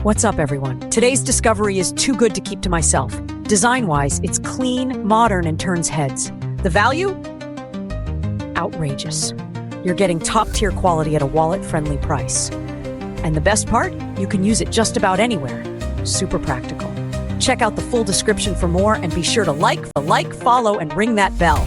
What's up, everyone? Today's discovery is too good to keep to myself. Design-wise, it's clean, modern, and turns heads. The value? Outrageous. You're getting top-tier quality at a wallet-friendly price. And the best part? You can use it just about anywhere. Super practical. Check out the full description for more, and be sure to like, follow, and ring that bell.